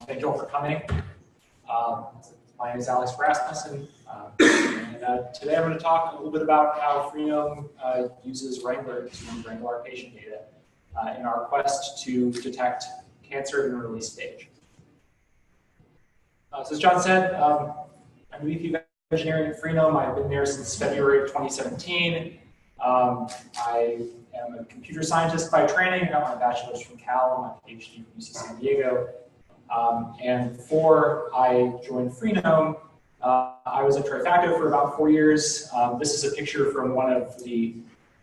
Thank you all for coming. My name is Rasumussen, and today I'm going to talk a little bit about how Freenome uses Wrangler to wrangle our patient data in our quest to detect cancer in an early stage. So as John said, I'm a VP of Engineering at Freenome. I've been there since February of 2017. I am a computer scientist by training. I got my bachelor's from Cal and my PhD from UC San Diego. And before I joined Freenome, I was at Trifacta for about 4 years. This is a picture from one of the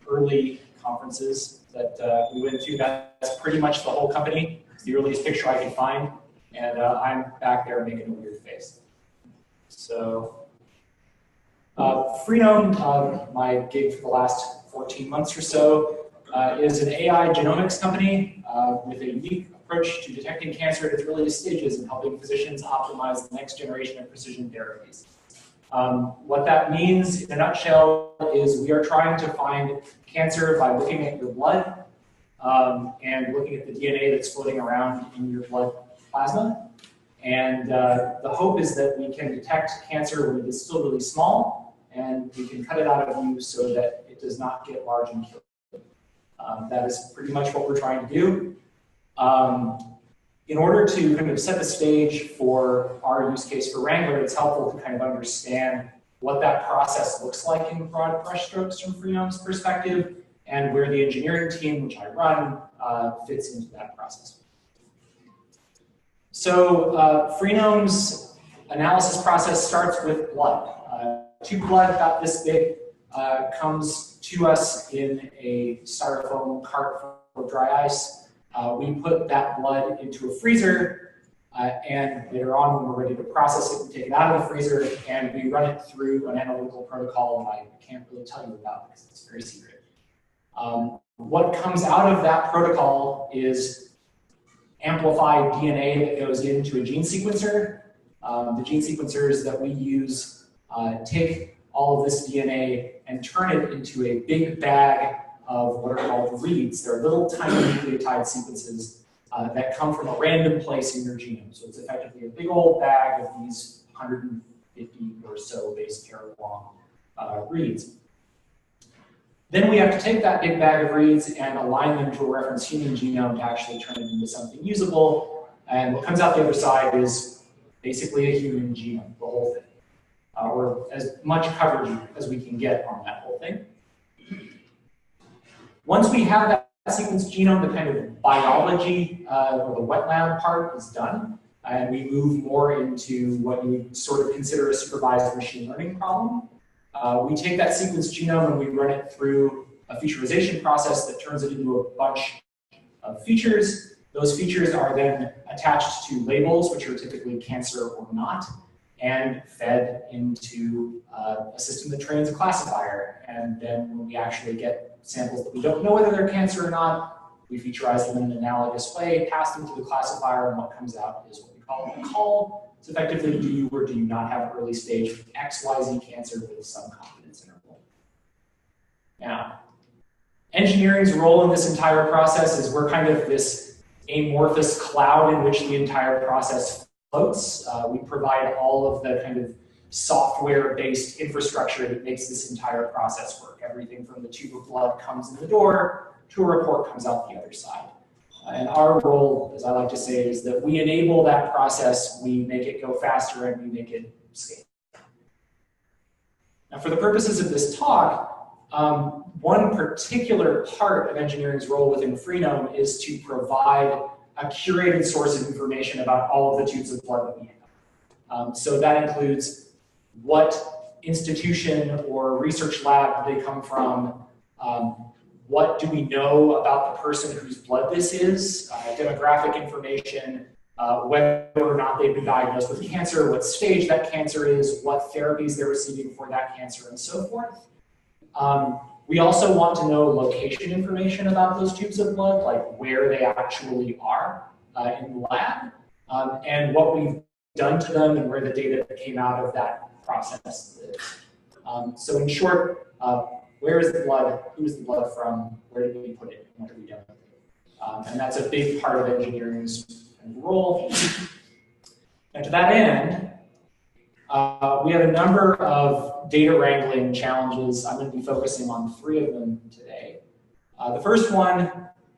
early conferences that we went to. That's pretty much the whole company. It's the earliest picture I could find. And I'm back there making a weird face. So Freenome, my gig for the last 14 months or so, is an AI genomics company with a unique approach to detecting cancer at its earliest stages and helping physicians optimize the next generation of precision therapies. What that means, in a nutshell, is we are trying to find cancer by looking at your blood and looking at the DNA that's floating around in your blood plasma. And the hope is that we can detect cancer when it is still really small, and we can cut it out of you so that it does not get large and kill you. That is pretty much what we're trying to do. In order to kind of set the stage for our use case for Wrangler, it's helpful to kind of understand what that process looks like in broad brushstrokes from Freenome's perspective, and where the engineering team, which I run, fits into that process. So Freenome's analysis process starts with blood. Tube blood about this big comes to us in a styrofoam cart full of dry ice. We put that blood into a freezer, and later on, when we're ready to process it, we take it out of the freezer and we run it through an analytical protocol that I can't really tell you about because it's very secret. What comes out of that protocol is amplified DNA that goes into a gene sequencer. The gene sequencers that we use take all of this DNA and turn it into a big bag of what are called reads. They're little tiny nucleotide sequences that come from a random place in your genome. So it's effectively a big old bag of these 150 or so base pair long reads. Then we have to take that big bag of reads and align them to a reference human genome to actually turn it into something usable. And what comes out the other side is basically a human genome, the whole thing, or as much coverage as we can get on that whole thing. Once we have that sequenced genome, the kind of biology or the wet lab part is done, and we move more into what you would sort of consider a supervised machine learning problem. We take that sequenced genome and we run it through a featurization process that turns it into a bunch of features. Those features are then attached to labels, which are typically cancer or not, and fed into a system that trains a classifier. And then when we actually get samples that we don't know whether they're cancer or not, we featurize them in an analogous way, pass them to the classifier, and what comes out is what we call a call. It's effectively, do you or do you not have early stage XYZ cancer with some confidence interval. Now, engineering's role in this entire process is we're kind of this amorphous cloud in which the entire process floats. We provide all of the kind of software-based infrastructure that makes this entire process work. Everything from the tube of blood comes in the door to a report comes out the other side. And our role, as I like to say, is that we enable that process, we make it go faster, and we make it scale. Now, for the purposes of this talk, one particular part of engineering's role within Freenome is to provide a curated source of information about all of the tubes of blood that we have. So that includes what institution or research lab they come from, what do we know about the person whose blood this is, demographic information, whether or not they've been diagnosed with cancer, what stage that cancer is, what therapies they're receiving for that cancer, and so forth. We also want to know location information about those tubes of blood, like where they actually are in the lab, and what we've done to them and where the data that came out of that process lives. So in short, where is the blood, who is the blood from, where did we put it, and what have we done with it? And that's a big part of engineering's role. And to that end, we have a number of data wrangling challenges. I'm going to be focusing on 3 of them today. The first one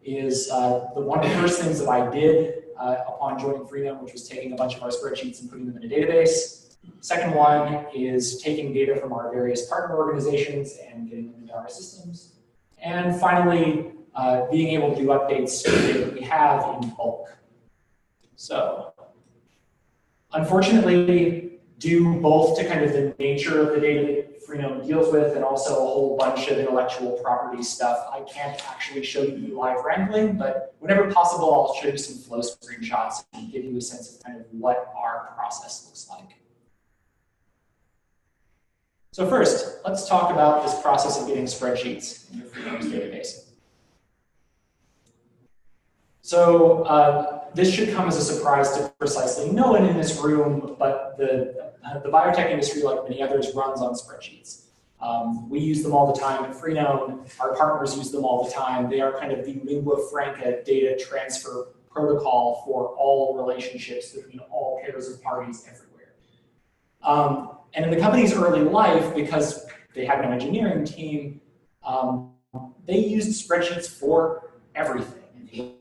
is one of the first things that I did upon joining Freenome, which was taking a bunch of our spreadsheets and putting them in a database. Second one is taking data from our various partner organizations and getting them into our systems. And finally, being able to do updates to the data that we have in bulk. So, unfortunately, due both to kind of the nature of the data that Freenome deals with and also a whole bunch of intellectual property stuff, I can't actually show you live wrangling, but whenever possible, I'll show you some flow screenshots and give you a sense of kind of what our process looks like. So first, let's talk about this process of getting spreadsheets into Freenome's database. So this should come as a surprise to precisely no one in this room, but the biotech industry, like many others, runs on spreadsheets. We use them all the time at Freenome. Our partners use them all the time. They are kind of the lingua franca data transfer protocol for all relationships between all pairs of parties everywhere. And in the company's early life, because they had no engineering team, they used spreadsheets for everything.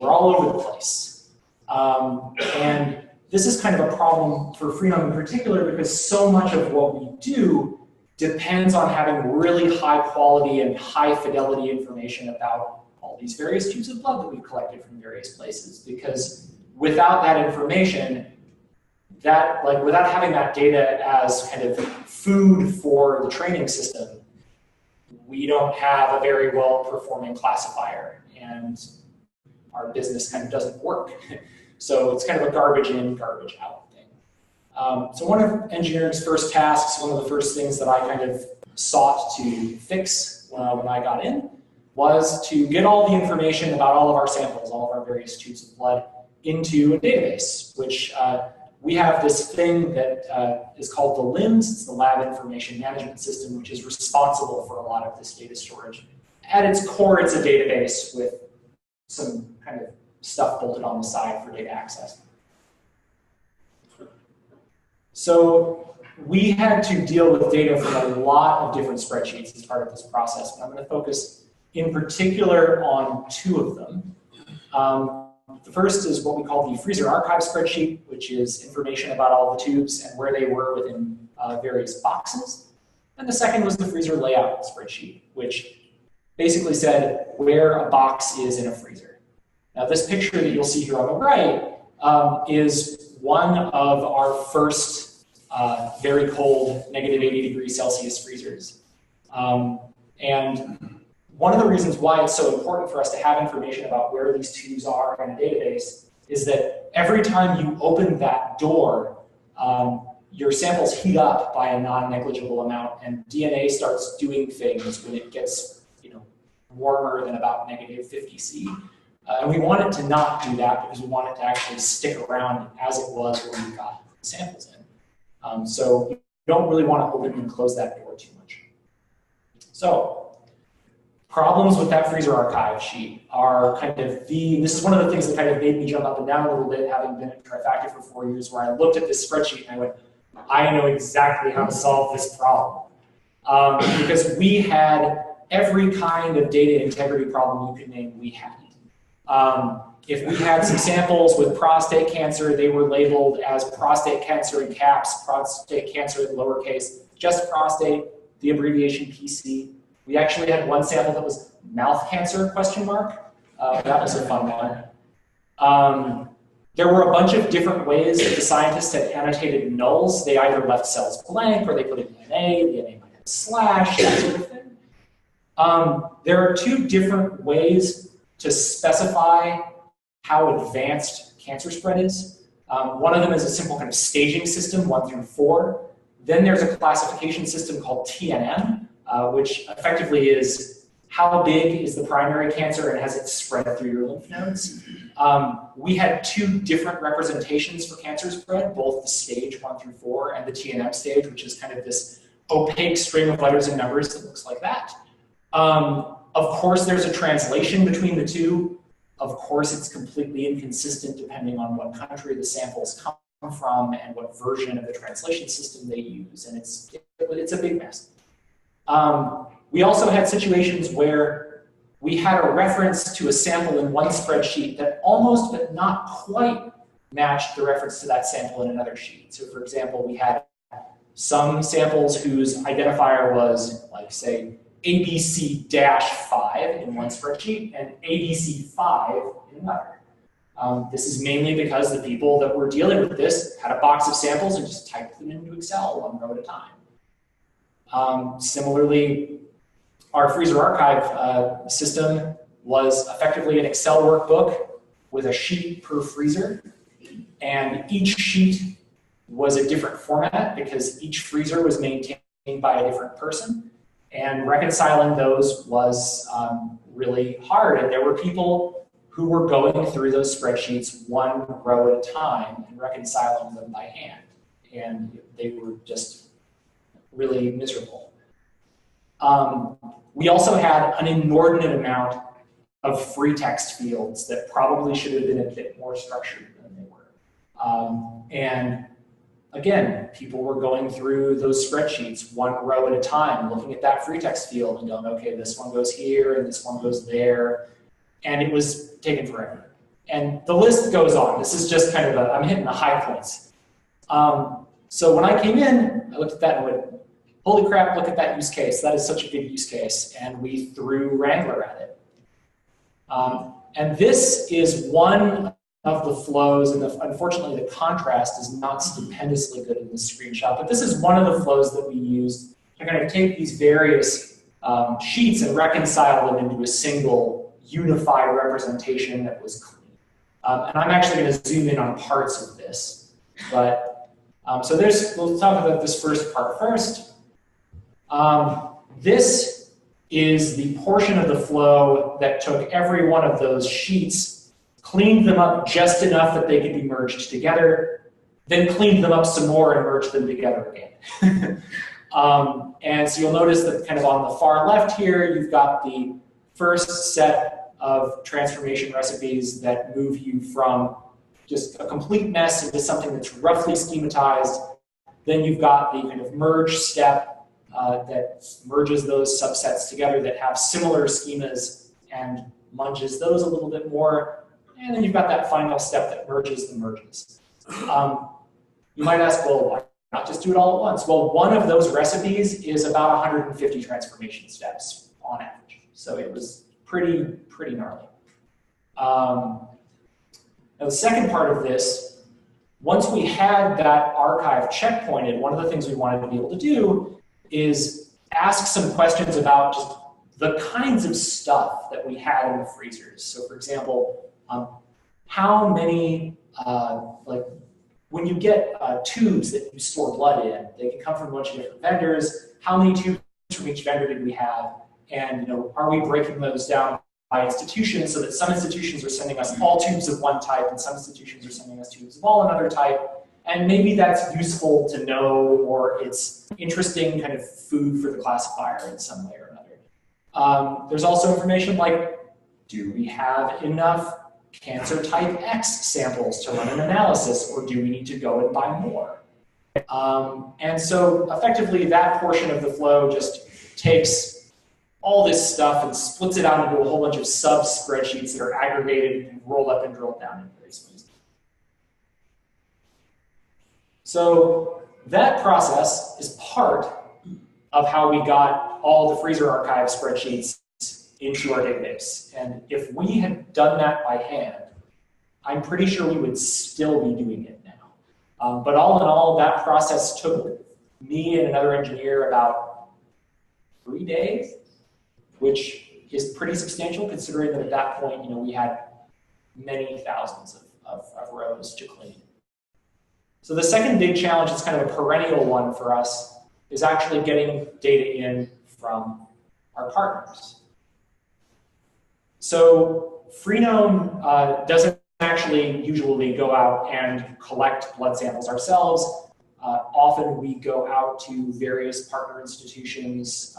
We're all over the place. And this is kind of a problem for Freenome in particular because so much of what we do depends on having really high quality and high fidelity information about all these various tubes of blood that we've collected from various places. Because without that information, without having that data as kind of food for the training system, we don't have a very well performing classifier. And our business kind of doesn't work. So it's kind of a garbage in, garbage out thing. So one of engineering's first tasks, one of the first things that I kind of sought to fix when I got in, was to get all the information about all of our samples, all of our various tubes of blood, into a database, which we have this thing that is called the LIMS, it's the Lab Information Management System, which is responsible for a lot of this data storage. At its core, it's a database with some kind of stuff bolted on the side for data access. So we had to deal with data from a lot of different spreadsheets as part of this process, but I'm going to focus in particular on 2 of them. The first is what we call the freezer archive spreadsheet, which is information about all the tubes and where they were within various boxes. And the second was the freezer layout spreadsheet, which basically said where a box is in a freezer. Now this picture that you'll see here on the right is one of our first very cold -80°C freezers. And one of the reasons why it's so important for us to have information about where these tubes are in a database is that every time you open that door, your samples heat up by a non-negligible amount, and DNA starts doing things when it gets warmer than about -50°C. And we want it to not do that because we want it to actually stick around as it was when we got the samples in. So you don't really want to open and close that door too much. So problems with that freezer archive sheet are kind of this is one of the things that kind of made me jump up and down a little bit, having been at Trifacta for 4 years, where I looked at this spreadsheet and I went, I know exactly how to solve this problem. Because we had every kind of data integrity problem you could name, we had. If we had some samples with prostate cancer, they were labeled as prostate cancer in caps, prostate cancer in lowercase, just prostate, the abbreviation PC. We actually had one sample that was mouth cancer, question mark. That was a fun one. There were a bunch of different ways that the scientists had annotated nulls. They either left cells blank or they put in NA, the NA might have slash, that sort of thing. There are 2 different ways to specify how advanced cancer spread is. One of them is a simple kind of staging system, 1 through 4. Then there's a classification system called TNM, which effectively is how big is the primary cancer and has it spread through your lymph nodes. We had 2 different representations for cancer spread, both the stage 1 through 4 and the TNM stage, which is kind of this opaque string of letters and numbers that looks like that. Of course, there's a translation between the 2. Of course, it's completely inconsistent depending on what country the samples come from and what version of the translation system they use, and it's a big mess. We also had situations where we had a reference to a sample in one spreadsheet that almost but not quite matched the reference to that sample in another sheet. So for example, we had some samples whose identifier was, like, say, ABC-5 in one spreadsheet and ABC5 in another. This is mainly because the people that were dealing with this had a box of samples and just typed them into Excel one row at a time. Similarly, our freezer archive system was effectively an Excel workbook with a sheet per freezer, and each sheet was a different format because each freezer was maintained by a different person, and reconciling those was really hard. And there were people who were going through those spreadsheets one row at a time and reconciling them by hand, and they were just really miserable. We also had an inordinate amount of free text fields that probably should have been a bit more structured than they were. And again, people were going through those spreadsheets one row at a time, looking at that free text field and going, okay, this one goes here and this one goes there. And it was taking forever. And the list goes on. This is just kind of I'm hitting the high points. So when I came in, I looked at that and went, holy crap, look at that use case. That is such a good use case. And we threw Wrangler at it. And this is one of the flows, and unfortunately the contrast is not stupendously good in this screenshot, but this is one of the flows that we used to kind of take these various sheets and reconcile them into a single unified representation that was clean. And I'm actually going to zoom in on parts of this, but so we'll talk about this first part first. This is the portion of the flow that took every one of those sheets, cleaned them up just enough that they could be merged together, then cleaned them up some more and merged them together again. And so you'll notice that kind of on the far left here, you've got the first set of transformation recipes that move you from just a complete mess into something that's roughly schematized. Then you've got the kind of merge step that merges those subsets together that have similar schemas and munges those a little bit more. And then you've got that final step that merges the merges. You might ask, well, why not just do it all at once? Well, one of those recipes is about 150 transformation steps on average. So it was pretty gnarly. Now the second part of this, once we had that archive checkpointed, one of the things we wanted to be able to do is ask some questions about just the kinds of stuff that we had in the freezers. So for example, how many, like when you get tubes that you store blood in, they can come from a bunch of different vendors. How many tubes from each vendor did we have? And are we breaking those down by institutions so that some institutions are sending us all tubes of one type and some institutions are sending us tubes of all another type? And maybe that's useful to know, or it's interesting kind of food for the classifier in some way or another. There's also information like, do we have enough cancer type X samples to run an analysis, or do we need to go and buy more? And so effectively that portion of the flow just takes all this stuff and splits it out into a whole bunch of sub spreadsheets that are aggregated and rolled up and drilled down in various ways. So that process is part of how we got all the freezer archive spreadsheets into our database. And if we had done that by hand, I'm pretty sure we would still be doing it now. But all in all, that process took me and another engineer about 3 days, which is pretty substantial considering that at that point, we had many thousands of rows to clean. So the second big challenge, it's kind of a perennial one for us, is actually getting data in from our partners. So Freenome doesn't actually usually go out and collect blood samples ourselves. Often we go out to various partner institutions,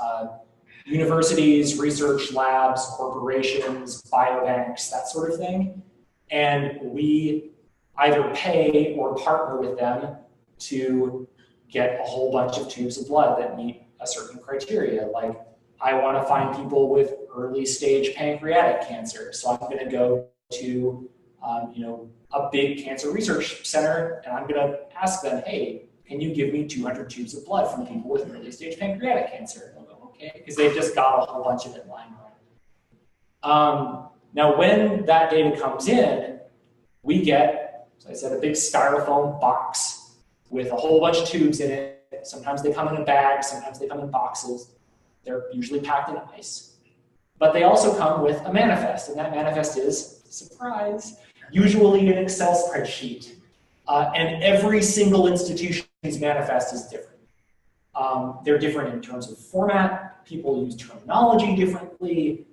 universities, research labs, corporations, biobanks, that sort of thing. And we either pay or partner with them to get a whole bunch of tubes of blood that meet a certain criteria. Like, I want to find people with early stage pancreatic cancer, so I'm going to go to a big cancer research center, and I'm going to ask them, hey, can you give me 200 tubes of blood from people with early stage pancreatic cancer? And they'll go, okay, because they've just got a whole bunch of it lying around. Now, when that data comes in, we get, as I said, a big styrofoam box with a whole bunch of tubes in it. Sometimes they come in a bag, sometimes they come in boxes. They're usually packed in ice. But they also come with a manifest, and that manifest is, surprise, usually an Excel spreadsheet. And every single institution's manifest is different. They're different in terms of format. People use terminology differently.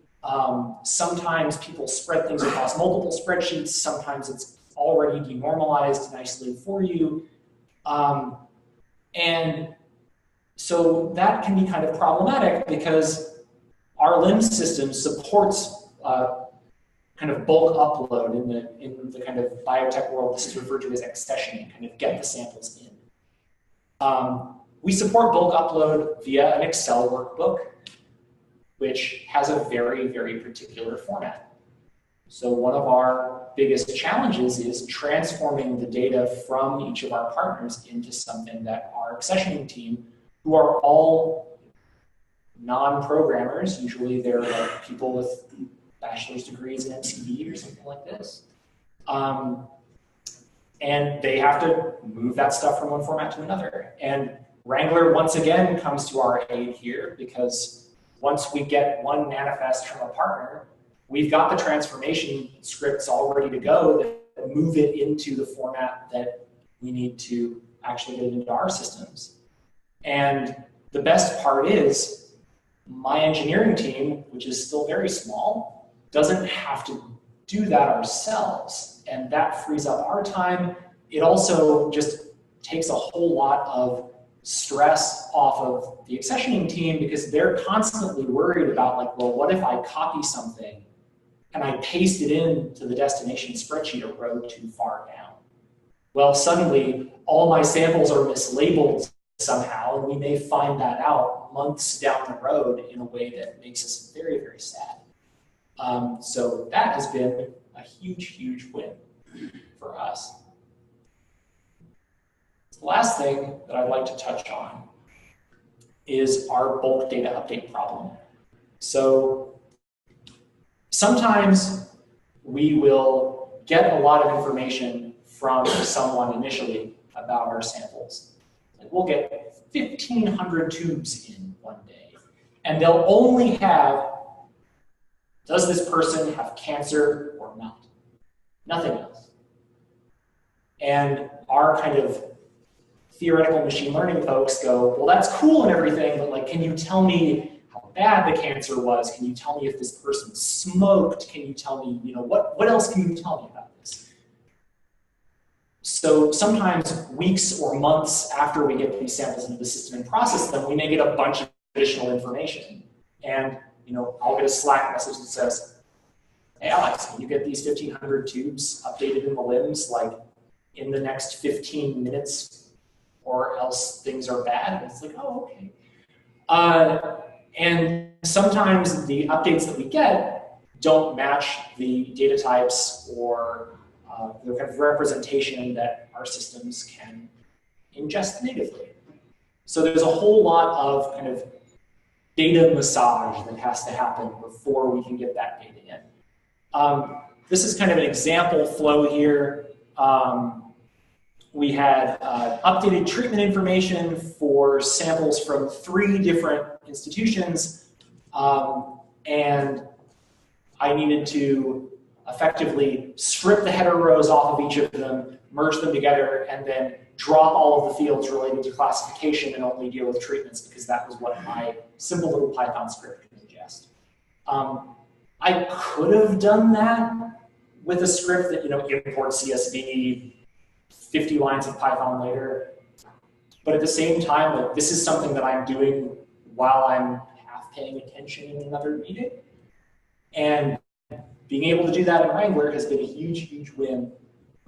Sometimes people spread things across multiple spreadsheets. Sometimes it's already denormalized nicely for you. And so that can be kind of problematic because our LIMS system supports kind of bulk upload in the kind of biotech world. This is referred to as accessioning, kind of get the samples in. We support bulk upload via an Excel workbook, which has a very, very particular format. So one of our biggest challenges is transforming the data from each of our partners into something that our accessioning team, who are all non-programmers, usually they're like people with bachelor's degrees in MCV or something like this, and they have to move that stuff from one format to another. And Wrangler, once again, comes to our aid here because once we get one manifest from a partner, we've got the transformation scripts all ready to go that move it into the format that we need to actually get it into our systems. And the best part is my engineering team, which is still very small, doesn't have to do that ourselves. And that frees up our time. It also just takes a whole lot of stress off of the accessioning team because they're constantly worried about, like, well, what if I copy something and I paste it into the destination spreadsheet a row too far down? Well, suddenly all my samples are mislabeled somehow, and we may find that out months down the road in a way that makes us very, very sad. So that has been a huge, huge win for us. The last thing that I'd like to touch on is our bulk data update problem. So sometimes we will get a lot of information from someone initially about our samples. Like, we'll get 1,500 tubes in one day, and they'll only have, does this person have cancer or not? Nothing else. And our kind of theoretical machine learning folks go, well, that's cool and everything, but like, can you tell me how bad the cancer was? Can you tell me if this person smoked? Can you tell me, what else can you tell me about this? So sometimes weeks or months after we get these samples into the system and process them, we may get a bunch of additional information. And I'll get a Slack message that says, hey, Alex, can you get these 1,500 tubes updated in the LIMS like in the next 15 minutes, or else things are bad? And it's like, oh, okay. And sometimes the updates that we get don't match the data types or the kind of representation that our systems can ingest natively. So there's a whole lot of kind of data massage that has to happen before we can get that data in. This is kind of an example flow here. We had updated treatment information for samples from 3 different institutions, and I needed to effectively strip the header rows off of each of them, merge them together, and then drop all of the fields related to classification and only deal with treatments because that was what my simple little Python script could ingest. I could have done that with a script that, import CSV, 50 lines of Python later. But at the same time, like, this is something that I'm doing while I'm half paying attention in another meeting. And being able to do that in Wrangler has been a huge, huge win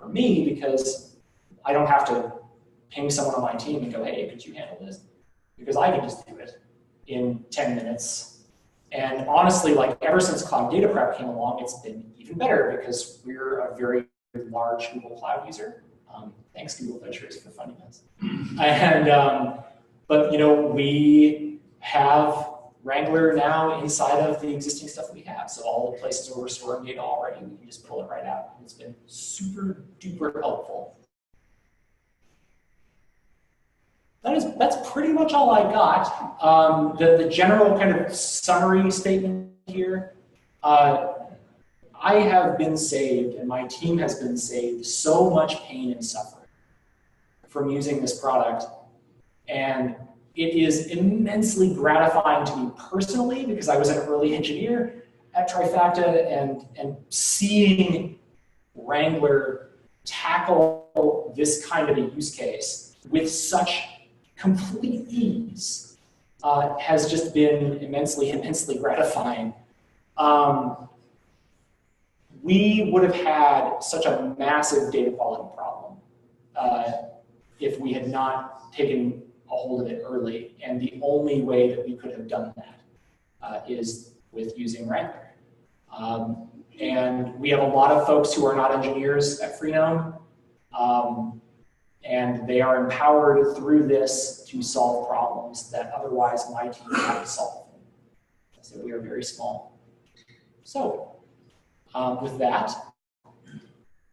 for me because I don't have to ping someone on my team and go, hey, could you handle this? Because I can just do it in 10 minutes. And honestly, like ever since Cloud Data Prep came along, it's been even better because we're a very large Google Cloud user. Thanks Google Ventures for funding us. And but you know, we have Wrangler now inside of the existing stuff we have. So all the places where we're storing data already, we can just pull it right out. It's been super duper helpful. That's pretty much all I got. The general kind of summary statement here. I have been saved, and my team has been saved, so much pain and suffering from using this product. And it is immensely gratifying to me personally because I was an early engineer at Trifacta, and seeing Wrangler tackle this kind of a use case with such complete ease has just been immensely gratifying. We would have had such a massive data quality problem if we had not taken a hold of it early, and the only way that we could have done that is with using Wrangler. And we have a lot of folks who are not engineers at Freenome, and they are empowered through this to solve problems that otherwise my team would have to solve. So we are very small. So with that,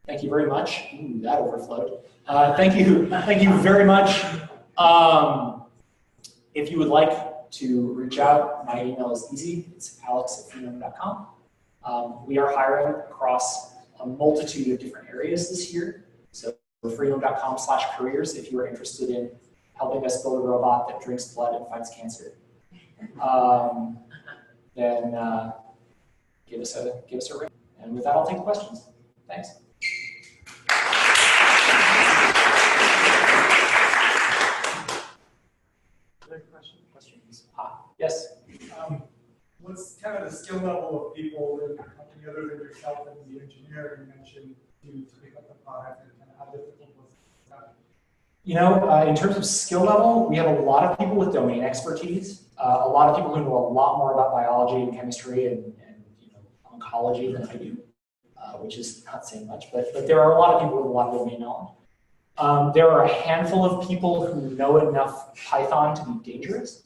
thank you very much. Ooh, that overflowed. Thank you very much. If you would like to reach out, my email is easy. It's alex@freenome.com. We are hiring across a multitude of different areas this year. So freenome.com/careers if you are interested in helping us build a robot that drinks blood and fights cancer. Then give us a ring. And with that, I'll take questions. Thanks. Questions? Yes. What's kind of the skill level of people in the company other than yourself and the engineer you mentioned to pick up the product, and kind of how difficult was that? You know, in terms of skill level, we have a lot of people with domain expertise, a lot of people who know a lot more about biology and chemistry and you know, oncology than I do, which is not saying much, but there are a lot of people with a lot of domain knowledge. There are a handful of people who know enough Python to be dangerous.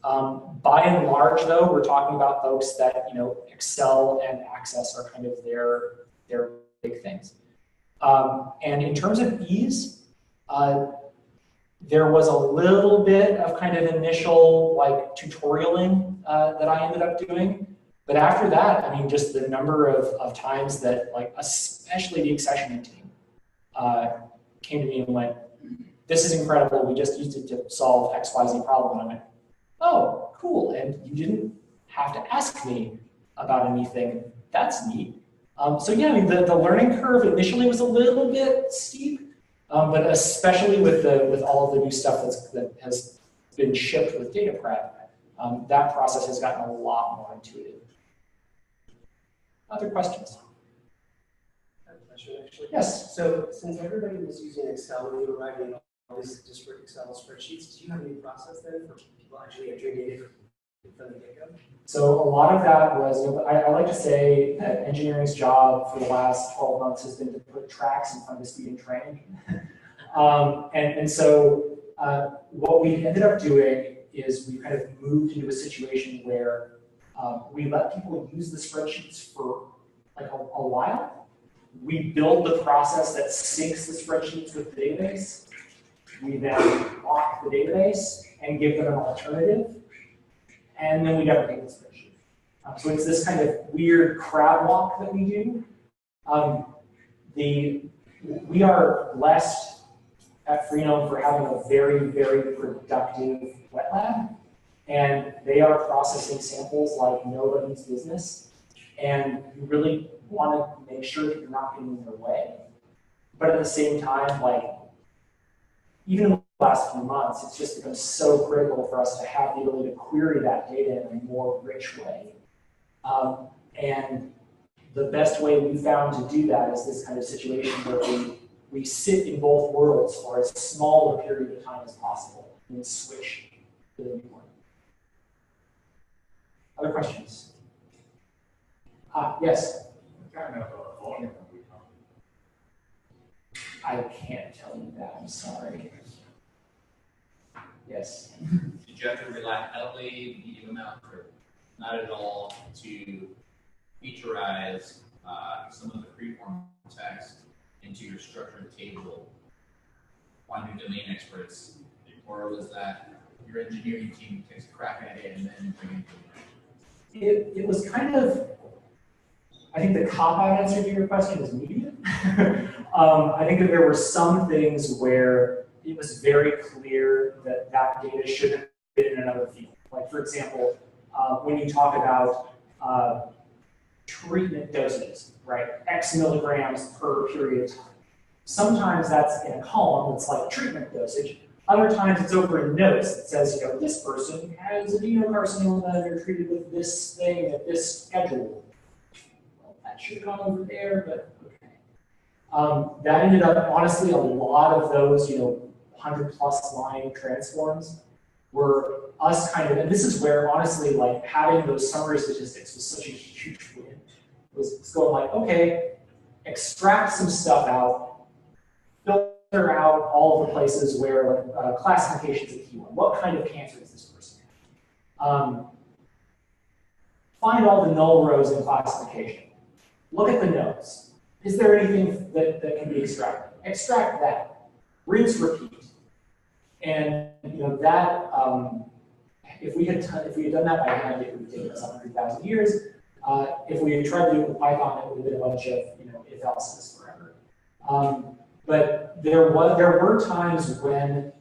By and large, though, we're talking about folks that, you know, Excel and Access are kind of their big things. And in terms of ease, there was a little bit of kind of initial like tutorialing that I ended up doing. But after that, I mean, just the number of times that, like, especially the accessioning team came to me and went, this is incredible, we just used it to solve XYZ problem. And I went, oh, cool, and you didn't have to ask me about anything. That's neat. So yeah, I mean, the learning curve initially was a little bit steep, but especially with all of the new stuff that has been shipped with data prep, that process has gotten a lot more intuitive. Other questions? I have a question, actually. Yes. So since everybody was using Excel when you were writing all these disparate Excel spreadsheets, do you have any process then for people actually entering data from the get-go? So a lot of that was, you know, I like to say that engineering's job for the last 12 months has been to put tracks in front of a speeding train. And so what we ended up doing is we kind of moved into a situation where we let people use the spreadsheets for like a while. We build the process that syncs the spreadsheets with the database. We then lock the database and give them an alternative. And then we deprecate the spreadsheet. So it's this kind of weird crab walk that we do. We are blessed at Freenome for having a very productive wet lab. And they are processing samples like nobody's business. And you really want to make sure that you're not getting in their way. But at the same time, like, even in the last few months, it's just become so critical for us to have the ability to query that data in a more rich way. And the best way we found to do that is this kind of situation where we sit in both worlds for as small a period of time as possible and then switch to the new one. Other questions? Yes? What kind of volume are we talking? I can't tell you that, I'm sorry. Yes? Did you have to rely heavily, medium amount, or not at all, to featureize some of the preform text into your structured table, finding domain experts, or was that your engineering team takes a crack at it and then bring it to It was kind of, I think the cop-out answer to your question is medium. I think that there were some things where it was very clear that that data should have been in another field. Like, for example, when you talk about treatment doses, right? X milligrams per period of time. Sometimes that's in a column that's like treatment dosage. Other times it's over in notes that says, you know, this person has adenocarcinoma and they're treated with this thing at this schedule. Well, that should have gone over there, but okay. That ended up, honestly, a lot of those, you know, 100+ line transforms were us kind of, and this is where, honestly, like having those summary statistics was such a huge win. It was going like, okay, extract some stuff out, filter out all of the places where like, classification is a key one. What kind of cancer is this person having? Find all the null rows in classification. Look at the notes. Is there anything that can be extracted? Extract that. Rinse, repeat. And you know that if we had done that by hand, it would have taken us 100,000 years. If we had tried to do it with Python, it would have been a bunch of if-else's forever. But there were times when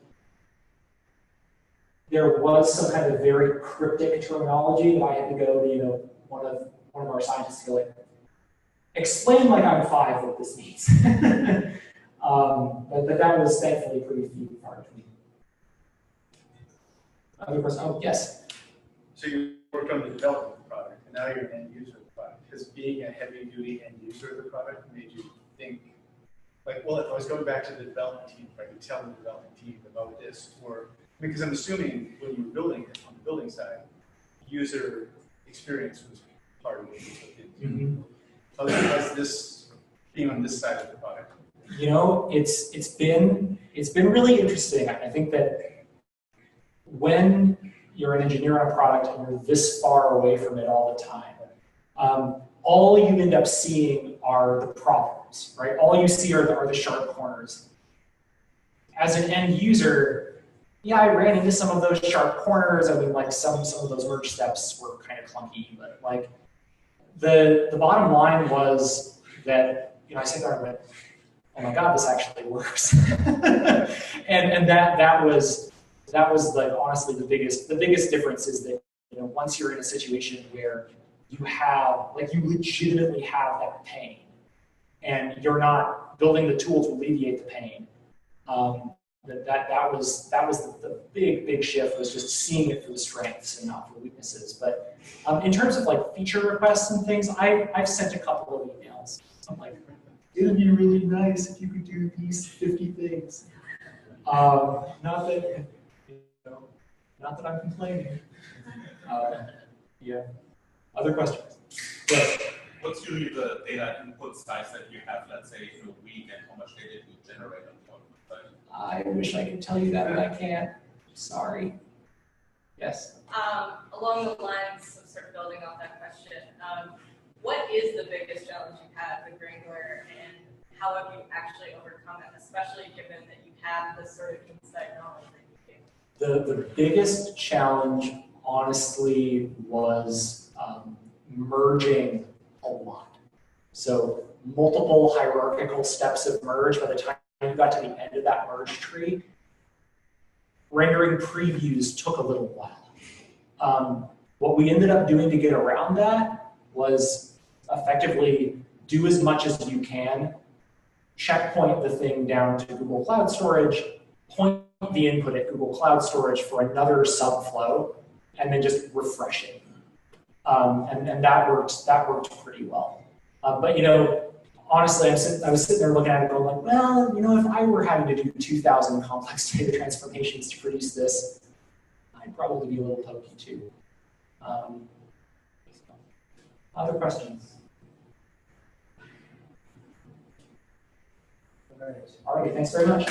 there was some kind of very cryptic terminology that I had to go to one of our scientists to go like, explain like I'm 5 what this means. But that was thankfully pretty few and far between. Other question? Oh, yes. So you worked on the development of the product, and now you're an end user of the product. Has being a heavy-duty end user of the product made you think, like, well, if I was going back to the development team, if I could tell the development team about this, or because I'm assuming when you were building it on the building side, user experience was part of what you took into. How's this being on this side of the product? You know, it's been really interesting. I think that when you're an engineer on a product and you're this far away from it all the time, all you end up seeing are the problems, right? All you see are the sharp corners. As an end user, yeah, I ran into some of those sharp corners. I mean, like some of those merge steps were kind of clunky, but like the bottom line was that, you know, I sat there and went, oh my God, this actually works. and that was like honestly the biggest difference is that, you know, once you're in a situation where you legitimately have that pain and you're not building the tool to alleviate the pain, that was the big shift, was just seeing it for the strengths and not for the weaknesses. But in terms of like feature requests and things, I've sent a couple of emails. I'm like, it would be really nice if you could do these 50 things. Not that I'm complaining. Yeah. Other questions? Yes. What's usually the data input size that you have, let's say, in a week, and how much data you generate on one side? I wish I could tell you that, but I can't. Sorry. Yes. Along the lines of sort of building off that question, what is the biggest challenge you've had with Wrangler, and how have you actually overcome it, especially given that you have this sort of inside knowledge that you do? The biggest challenge, honestly, was merging a lot. So multiple hierarchical steps of merge. By the time you got to the end of that merge tree, rendering previews took a little while. What we ended up doing to get around that was effectively do as much as you can, checkpoint the thing down to Google Cloud Storage, point the input at Google Cloud Storage for another subflow, and then just refresh it. And that worked pretty well. But you know, honestly, I was sitting there looking at it going like, well, you know, if I were having to do 2,000 complex data transformations to produce this, I'd probably be a little pokey too. Other questions? All right, thanks very much.